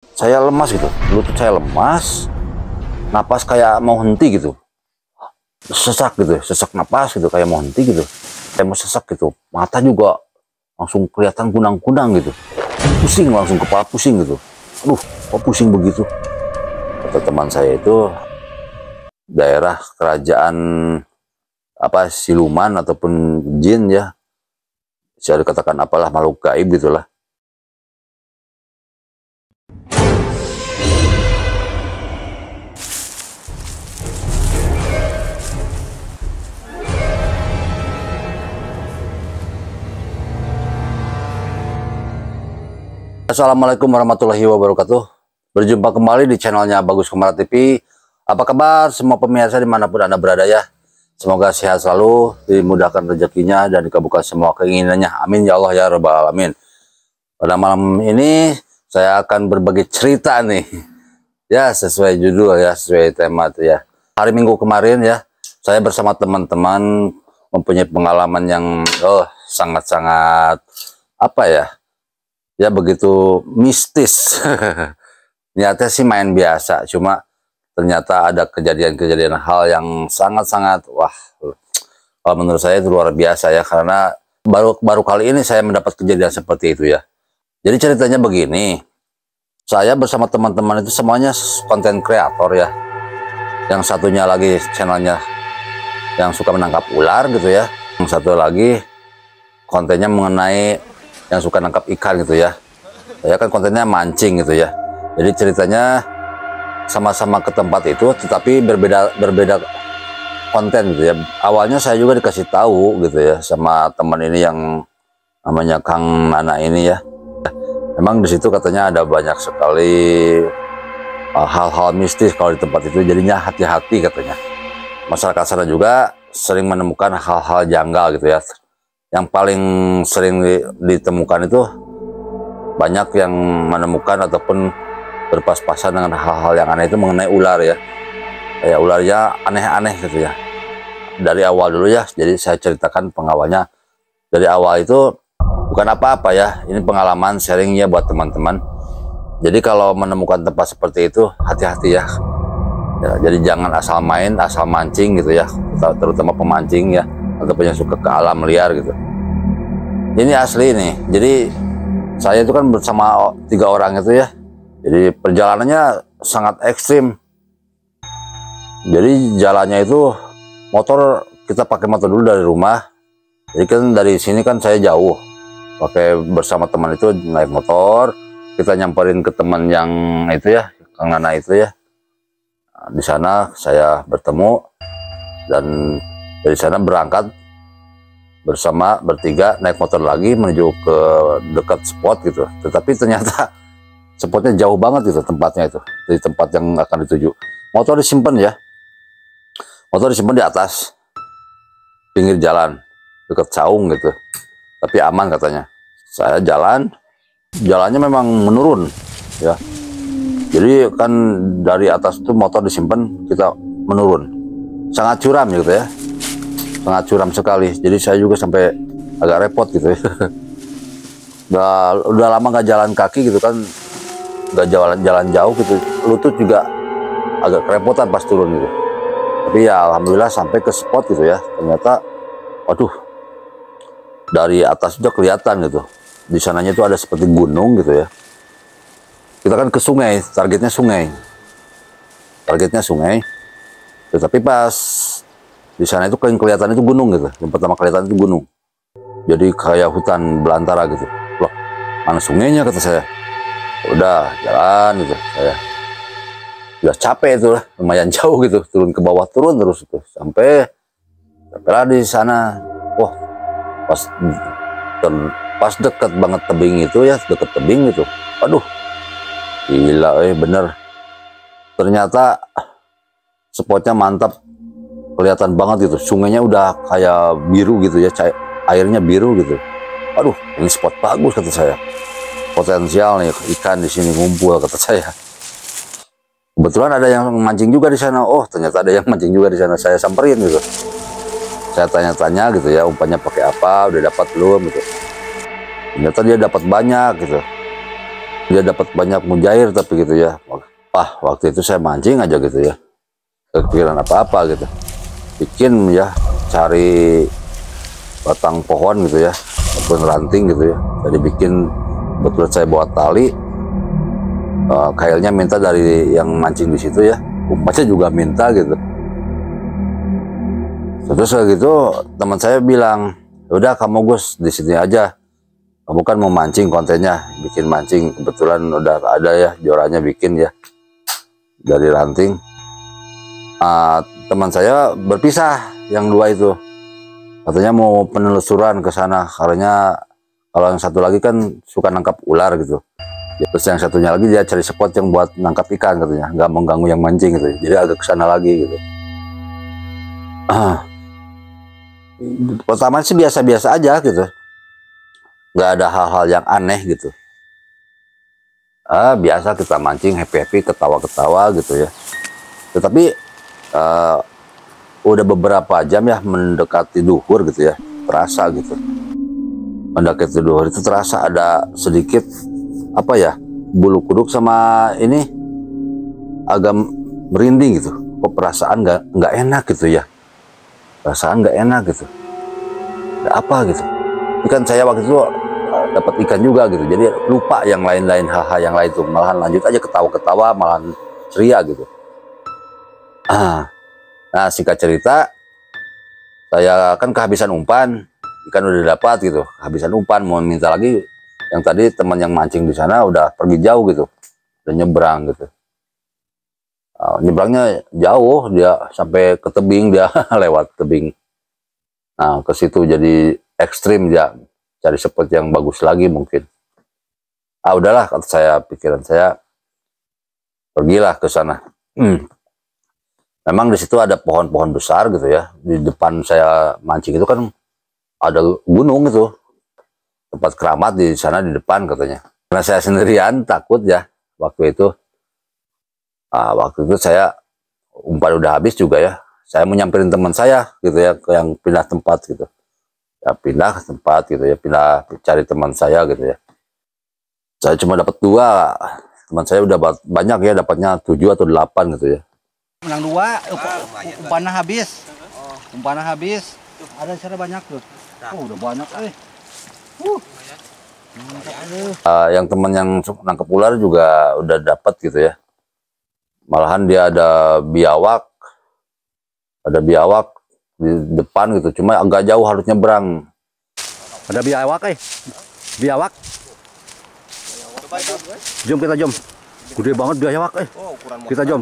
saya lemas gitu, lutut saya lemas, napas kayak mau henti gitu, sesak gitu, sesak napas gitu, kayak mau henti gitu, kayak mau sesak gitu, mata juga langsung kelihatan kunang-kunang gitu, pusing, langsung kepala pusing gitu, aduh kok pusing begitu. Kata teman saya itu daerah kerajaan apa siluman ataupun jin ya, bisa dikatakan apalah makhluk gaib gitulah. Assalamualaikum warahmatullahi wabarakatuh. Berjumpa kembali di channelnya Bagus Komara TV. Apa kabar semua pemirsa dimanapun Anda berada ya. Semoga sehat selalu, dimudahkan rezekinya dan dikabulkan semua keinginannya. Amin ya Allah ya Rabbal Alamin. Pada malam ini saya akan berbagi cerita nih. Ya sesuai judul ya, sesuai tema itu ya. Hari Minggu kemarin ya, saya bersama teman-teman mempunyai pengalaman yang sangat-sangat apa ya? Ya begitu mistis. Niatnya sih main biasa, cuma ternyata ada kejadian-kejadian hal yang sangat-sangat wah, kalau menurut saya itu luar biasa ya, karena baru kali ini saya mendapat kejadian seperti itu ya. Jadi ceritanya begini, saya bersama teman-teman itu semuanya konten kreator ya. Yang satunya lagi channelnya yang suka menangkap ular gitu ya. Yang satu lagi kontennya mengenai yang suka nangkap ikan gitu ya. Saya kan kontennya mancing gitu ya. Jadi ceritanya sama-sama ke tempat itu, tetapi berbeda konten gitu ya. Awalnya saya juga dikasih tahu gitu ya sama teman ini yang namanya Kang Nana ini ya. Memang di situ katanya ada banyak sekali hal-hal mistis kalau di tempat itu, jadinya hati-hati katanya. Masyarakat sana juga sering menemukan hal-hal janggal gitu ya. Yang paling sering ditemukan itu banyak yang menemukan ataupun berpas-pasan dengan hal-hal yang aneh itu mengenai ular ya. Kayak ularnya aneh-aneh gitu ya. Dari awal dulu ya, jadi saya ceritakan pengawalnya. Dari awal itu bukan apa-apa ya, ini pengalaman sharingnya buat teman-teman. Jadi kalau menemukan tempat seperti itu, hati-hati ya. Jadi jangan asal main, asal mancing gitu ya, terutama pemancing ya, ataupun yang suka ke alam liar gitu. Ini asli nih. Jadi saya itu kan bersama 3 orang itu ya. Jadi perjalanannya sangat ekstrim. Jadi jalannya itu motor, kita pakai motor dulu dari rumah. Jadi kan dari sini kan saya jauh. Pakai bersama teman itu naik motor, kita nyamperin ke teman yang itu ya, Kang Nana itu ya. Nah, di sana saya bertemu dan dari sana berangkat bersama bertiga naik motor lagi menuju ke dekat spot gitu. Tetapi ternyata spotnya jauh banget gitu tempatnya itu, dari tempat yang akan dituju. Motor disimpan ya, motor disimpan di atas pinggir jalan dekat saung gitu, tapi aman katanya. Saya jalannya memang menurun ya, jadi kan dari atas itu motor disimpan, kita menurun, sangat curam gitu ya, sangat curam sekali. Jadi saya juga sampai agak repot gitu ya. udah lama nggak jalan kaki gitu kan, nggak jalan jauh gitu, lutut juga agak kerepotan pas turun gitu. Tapi ya alhamdulillah sampai ke spot gitu ya. Ternyata waduh, dari atas udah kelihatan gitu, di sananya itu ada seperti gunung gitu ya. Kita kan ke sungai, targetnya sungai, tetapi pas di sana itu kelihatan itu gunung gitu. Yang pertama kelihatan itu gunung, jadi kayak hutan belantara gitu. Loh, mana sungainya kata saya. Udah jalan gitu, saya udah capek itu lah, lumayan jauh gitu, turun ke bawah, turun terus itu sampai di sana. Wah, pas deket banget tebing itu ya, deket tebing itu, aduh gila bener. Ternyata spotnya mantap, kelihatan banget gitu, sungainya udah kayak biru gitu ya, airnya biru gitu. Aduh, ini spot bagus kata saya, potensial nih ikan di sini ngumpul kata saya. Kebetulan ada yang mancing juga di sana. Oh, ternyata ada yang mancing juga di sana. Saya samperin gitu, saya tanya-tanya gitu ya, umpannya pakai apa, udah dapat belum gitu. Ternyata dia dapat banyak gitu. dia dapat banyak mujair tapi gitu ya. Wah, waktu itu saya mancing aja gitu ya, kepikiran apa-apa gitu, bikin ya, cari batang pohon gitu ya, ataupun ranting gitu ya. Jadi bikin, betul saya bawa tali, kailnya minta dari yang mancing di situ ya, umpannya juga minta gitu. Terus kayak gitu teman saya bilang, udah kamu Gus di sini aja, kamu kan mau mancing, kontennya bikin mancing, kebetulan udah ada ya jorannya bikin ya dari ranting. Teman saya berpisah, yang dua itu katanya mau penelusuran ke sana, karena kalau yang satu lagi kan suka nangkap ular gitu. Terus yang satunya lagi dia cari spot yang buat nangkap ikan katanya, nggak mengganggu yang mancing gitu, jadi agak ke sana lagi gitu. Pertama sih biasa-biasa aja gitu, nggak ada hal-hal yang aneh gitu. Biasa kita mancing happy-happy, ketawa-ketawa gitu ya. Tetapi udah beberapa jam ya mendekati duhur gitu ya, terasa gitu. Mendekati duhur itu terasa ada sedikit apa ya, bulu kuduk sama ini agak merinding gitu. Kok perasaan nggak enak gitu ya. Perasaan nggak enak gitu. Ada apa gitu. Ikan saya waktu itu dapat ikan juga gitu, jadi lupa yang lain-lain, hal-hal yang lain tuh, malahan lanjut aja ketawa-ketawa, malahan ceria gitu. Nah singkat cerita, saya kan kehabisan umpan, ikan udah dapat gitu, kehabisan umpan, mau minta lagi. Yang tadi teman yang mancing di sana udah pergi jauh gitu, udah nyebrang gitu. Nyebrangnya jauh, dia sampai ke tebing, dia lewat tebing. Nah ke situ jadi ekstrim, dia cari spot yang bagus lagi mungkin. Udahlah, kata saya, pikiran saya, pergilah ke sana. Memang di situ ada pohon-pohon besar gitu ya. Di depan saya mancing itu kan ada gunung gitu, tempat keramat di sana di depan katanya. Karena saya sendirian takut ya waktu itu. Waktu itu saya umpan udah habis juga ya. Saya mau nyamperin teman saya gitu ya, ke yang pindah tempat gitu. Ya pindah ke tempat gitu ya, pindah cari teman saya gitu ya. Saya cuma dapat 2, teman saya udah banyak ya, dapatnya 7 atau 8 gitu ya. Menang 2, umpannya habis. Umpannya habis. Ada cara banyak tuh. Udah banyak Yang teman yang nangkep ular juga udah dapat gitu ya. Malahan dia ada biawak di depan gitu, cuma agak jauh harus nyebrang. Ada biawak biawak. Jom kita jom. Gede banget biawak Kita jom.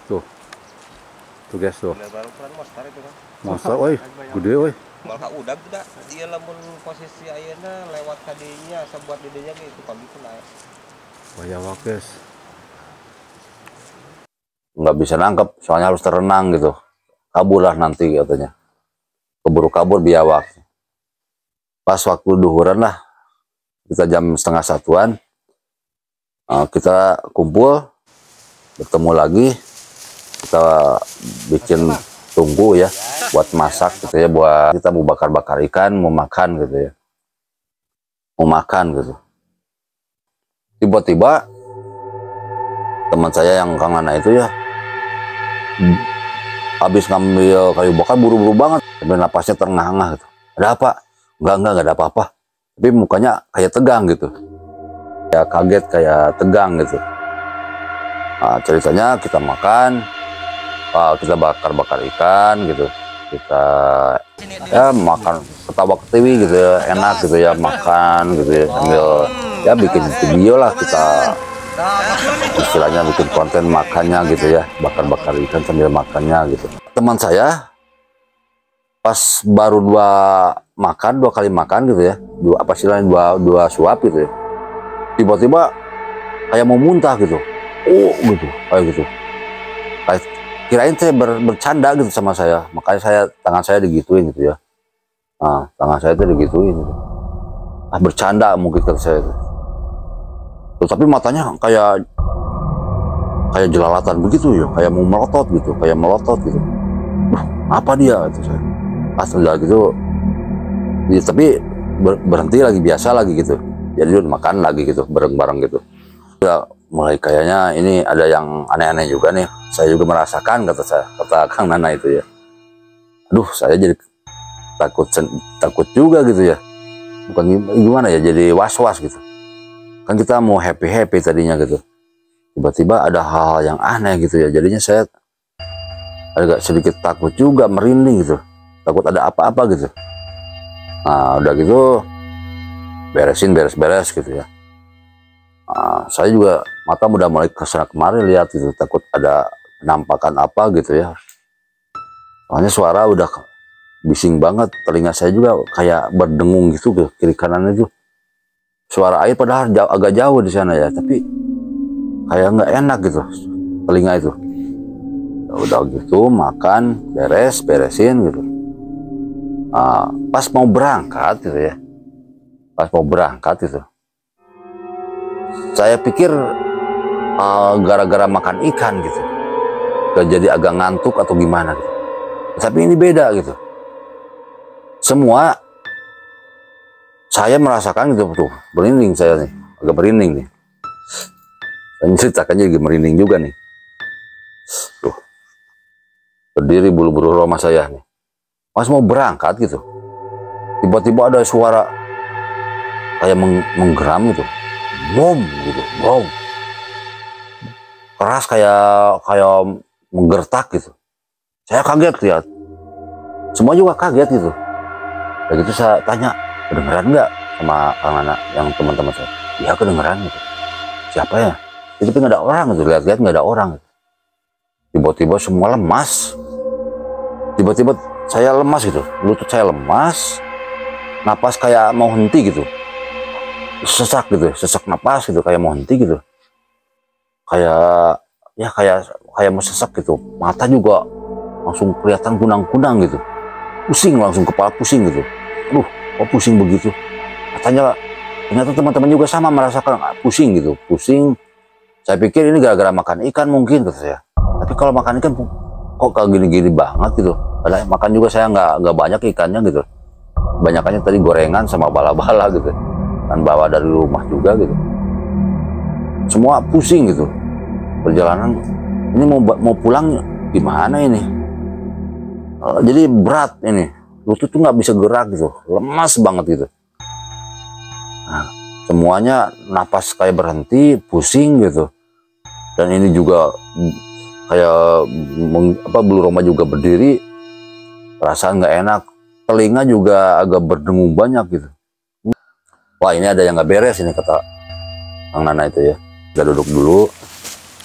Tuh guys tuh. Monster gede Malah udah tidak dia lamun posisi ayeuna lewat kadinya sabuat didenya gitu pagi itu naik. Biawak guys. Nggak bisa nangkep, soalnya harus terenang gitu. Kabur lah nanti katanya. Keburu kabur biawak. Pas waktu duhuran lah, kita jam 12:30-an, kita kumpul, bertemu lagi, kita bikin tunggu ya, buat masak gitu ya, buat kita mau bakar-bakar ikan, mau makan gitu ya. Mau makan gitu. Tiba-tiba, teman saya yang Kang Nana itu ya, habis ngambil kayu bakar buru-buru banget, sampai napasnya terengah-engah gitu. Ada apa? Enggak ada apa-apa. Tapi mukanya kayak tegang gitu. Ya kaget, kayak tegang gitu. Ceritanya kita makan, kita bakar-bakar ikan gitu. Kita ya makan ketawa-ketiwi gitu ya, enak gitu ya, makan gitu ya, sambil ya bikin video lah kita. Istilahnya bikin konten makannya gitu ya, bakar-bakar ikan sambil makannya gitu. Teman saya pas baru 2 kali makan gitu ya, dua suap gitu ya, tiba-tiba kayak mau muntah gitu, gitu, kayak gitu. Kirain saya bercanda gitu sama saya, makanya tangan saya digituin gitu ya. Tangan saya itu digituin gitu. Bercanda mungkin kata saya itu. Tapi matanya kayak jelalatan begitu ya, kayak mau melotot gitu, apa dia itu saya. Udah gitu ya, tapi berhenti lagi, biasa lagi gitu. Jadi udah makan lagi gitu bareng-bareng gitu. Ya mulai kayaknya ini ada yang aneh-aneh juga nih. Saya juga merasakan, kata Kang Nana itu ya. Aduh, saya jadi takut juga gitu ya. Bukan gimana ya, jadi was-was gitu. Kan kita mau happy tadinya gitu. Tiba-tiba ada hal yang aneh gitu ya. Jadinya saya agak sedikit takut juga, merinding gitu. Takut ada apa-apa gitu. Nah, udah gitu beres-beres gitu ya. Nah, saya juga mata udah mulai kesana kemarin lihat gitu, takut ada penampakan apa gitu ya. Soalnya suara udah bising banget, telinga saya juga kayak berdengung gitu ke kiri kanan itu. Suara air padahal agak jauh di sana ya, tapi kayak nggak enak gitu telinga itu. Ya udah gitu makan, beresin gitu. Pas mau berangkat gitu ya, saya pikir gara-gara makan ikan gitu, jadi agak ngantuk atau gimana gitu. Tapi ini beda gitu. Semua saya merasakan gitu tuh, merinding saya nih, agak merinding nih. Dan ceritakannya juga merinding juga nih. Tuh, berdiri bulu-bulu roma saya nih. Pas mau berangkat gitu, tiba-tiba ada suara kayak menggeram gitu, boom gitu, boom, keras kayak menggertak gitu. Saya kaget lihat, semua juga kaget gitu. Begitu saya tanya, kedengeran nggak sama Kang Nana yang teman-teman saya? Ya kedengeran gitu. Siapa ya? Itu nggak ada orang gitu, lihat-lihat nggak ada orang. Tiba-tiba semua lemas. Tiba-tiba saya lemas gitu, lutut saya lemas, napas kayak mau henti gitu, sesak gitu, sesak napas gitu, kayak mau henti gitu, kayak ya kayak mau sesak gitu. Mata juga langsung kelihatan kunang-kunang gitu, pusing, langsung kepala pusing gitu. Aduh, kok pusing begitu? Katanya ternyata teman-teman juga sama merasakan pusing gitu, pusing. Saya pikir ini gara-gara makan ikan mungkin, kata saya. Tapi kalau makan ikan kok kayak gini-gini banget gitu. Padahal makan juga saya nggak banyak ikannya gitu. Banyakannya tadi gorengan sama bala-bala gitu. Dan bawa dari rumah juga gitu. Semua pusing gitu. Perjalanan ini mau pulang gimana ini? Jadi berat ini. Lutut tuh nggak bisa gerak gitu. Lemas banget gitu. Nah, semuanya napas kayak berhenti, pusing gitu. Dan ini juga kayak bulu roma juga berdiri, perasaan nggak enak, telinga juga agak berdengung banyak gitu. Wah, ini ada yang nggak beres ini, kata Kang Nana itu ya. Kita duduk dulu.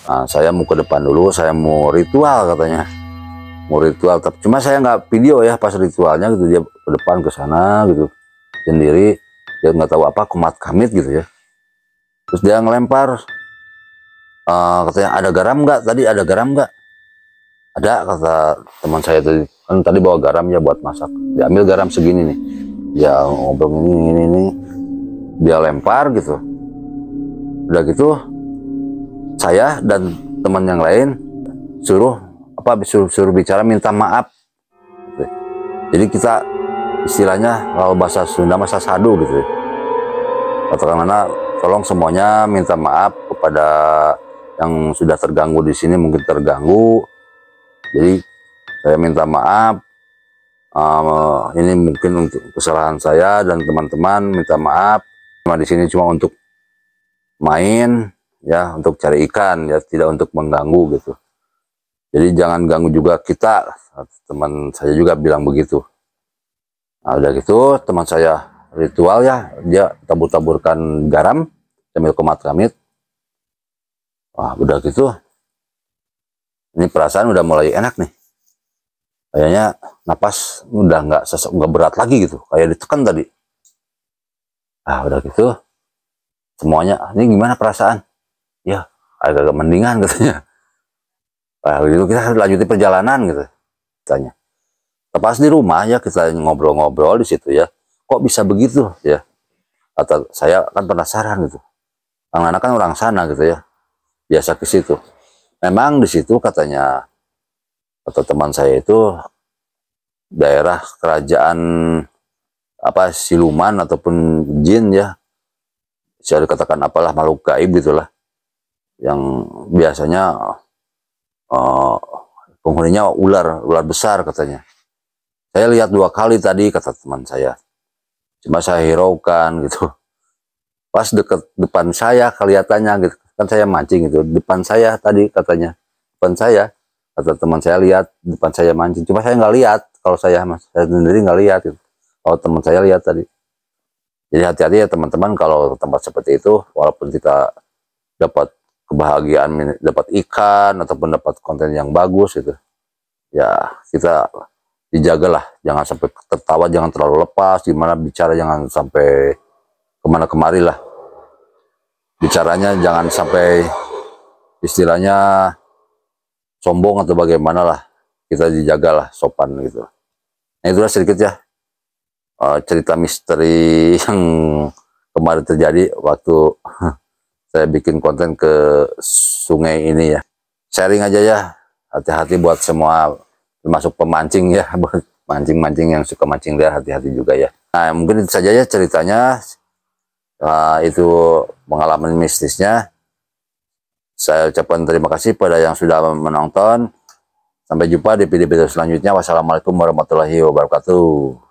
Nah, saya mau ke depan dulu, saya mau ritual katanya, mau ritual. Tapi cuma saya nggak video ya pas ritualnya gitu, dia ke depan ke sana gitu sendiri, dia nggak tahu apa, kumat kamit gitu ya. Terus dia ngelempar, katanya ada garam nggak, tadi ada garam nggak? Ada, kata teman saya tadi, kan tadi bawa garam ya buat masak, diambil garam segini nih, ya ngobrol ini dia lempar gitu. Udah gitu saya dan teman yang lain suruh bicara minta maaf. Jadi kita istilahnya kalau bahasa Sunda masa sadu gitu ya. Katakan mana, tolong semuanya minta maaf kepada yang sudah terganggu di sini, mungkin terganggu. Jadi saya minta maaf, ini mungkin untuk kesalahan saya dan teman-teman, minta maaf. Cuma di sini cuma untuk main ya, untuk cari ikan ya, tidak untuk mengganggu gitu. Jadi jangan ganggu juga kita. Teman saya juga bilang begitu. Nah, udah gitu teman saya ritual ya, dia tabur-taburkan garam sambil kumat kamit. Wah, udah gitu ini perasaan udah mulai enak nih, kayaknya napas udah nggak berat lagi gitu, kayak ditekan tadi. Nah, udah gitu semuanya, ini gimana perasaan? Ya agak mendingan katanya. Nah, gitu kita lanjutin perjalanan gitu tanya. Pas di rumah ya kita ngobrol-ngobrol di situ ya, kok bisa begitu ya, kata saya kan penasaran gitu. Anak-anak kan orang sana gitu ya, biasa ke situ. Memang di situ katanya, kata teman saya itu daerah kerajaan apa siluman ataupun jin ya. bisa dikatakan apalah makhluk gaib gitulah, yang biasanya penghuninya ular besar katanya. Saya lihat 2 kali tadi kata teman saya, cuma saya hiraukan gitu. Pas deket depan saya kelihatannya gitu, kan saya mancing gitu, depan saya tadi katanya, depan saya, kata teman saya lihat depan saya mancing, cuma saya nggak lihat, kalau saya sendiri nggak lihat gitu. Kalau teman saya lihat tadi. Jadi hati-hati ya teman-teman, kalau ke tempat seperti itu, walaupun kita dapat kebahagiaan, dapat ikan ataupun dapat konten yang bagus gitu, ya kita dijagalah, jangan sampai tertawa, jangan terlalu lepas, gimana bicara jangan sampai kemana kemari lah, bicaranya jangan sampai istilahnya sombong atau bagaimana lah, kita dijagalah sopan gitu. Nah itulah sedikit ya cerita misteri yang kemarin terjadi waktu saya bikin konten ke sungai ini ya. Sharing aja ya, hati-hati buat semua, termasuk pemancing ya, buat mancing-mancing yang suka mancing liar, hati-hati juga ya. Nah mungkin itu saja ya ceritanya, itu pengalaman mistisnya. Saya ucapkan terima kasih pada yang sudah menonton. Sampai jumpa di video-video selanjutnya. Wassalamualaikum warahmatullahi wabarakatuh.